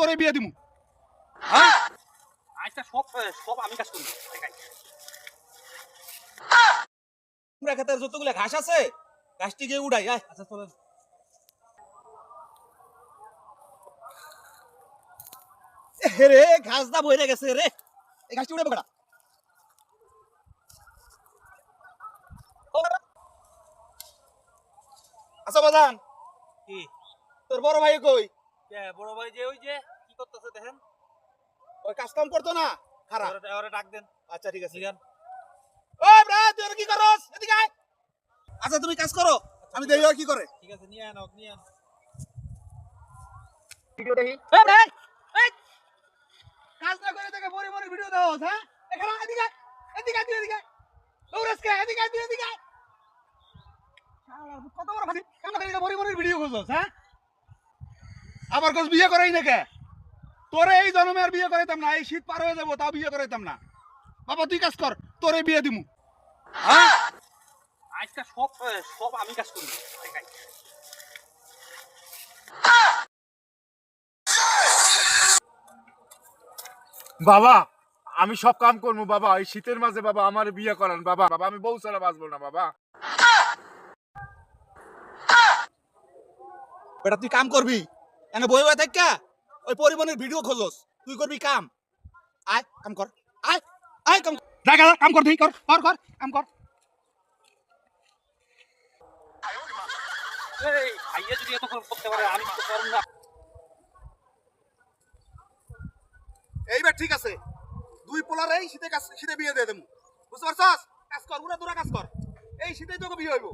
তোরে বিয়ে দিমু। হ্যাঁ আচ্ছা সব সব আমি কাজ করি। পুরা ক্ষেতের যতগুলো ঘাস আছে ঘাসটি গিয়ে উড়াই। আচ্ছা চলেন। রে ঘাস দা বইরে গেছে রে, এই ঘাসটি উড়ে বেড়া। আচ্ছা বাজান, কি তোর বড় ভাই কই? বড় ভাই যে ওই যে কি করতেছে দেখেন, ওই কাজ কাম করতো না খারাপ। ওরে ডাক দেন। আচ্ছা ঠিক আছে। জিগান। ও ব্রাদ তুই কি করস? এদিকে আয়। আচ্ছা তুমি কাজ করো, আমি দেখি ও কি করে। ঠিক আছে নিয়ে আনো নিয়ে আন। ভিডিও দেখি। এই ভাই এই কাজ না করে দেখে বড় বড় ভিডিও দাও। হ্যাঁ এখানে এদিকে এদিকে এদিকে দৌড়াসকে এদিকে এদিকে। শালা কত বড় ফাঁসি কেন করে বড় বড় ভিডিও করছস? হ্যাঁ আবার কোস বিয়ে করাই না কে? তোরে এই জন্মে আর বিয়ে করাইতাম না, এই শীত পার হয়ে যাবো তাও বিয়ে করাইতাম না। বাবা তুই কাজ কর, তোরে বিয়ে দিমু। হ্যাঁ আজকে সব সব আমি কাজ করি। বাবা আমি সব কাম করবো বাবা, এই শীতের মাঝে বাবা আমার বিয়ে করান বাবা। বাবা আমি বউ ছাড়া বাঁচবো না বাবা। বেটা তুই কাম করবি, এনে বই বই থাকা ওই পরিবহনের ভিডিও খোঁজস, তুই করবি কাম। আয় কাম কর, আয় আয় কাম দেখা কাম কর, তুই কর কর কর কাম কর। এই ভাইয়া যদি এত করতে পারে আমি তো পারব না। এইবার ঠিক আছে, দুই পোলারেই শীতে বিয়ে দিয়ে দেবো, বুঝতে পারছস? কাজ কর, উড়া দুরা কাজ কর, এই শীতেই তোকে বিয়ে হইব।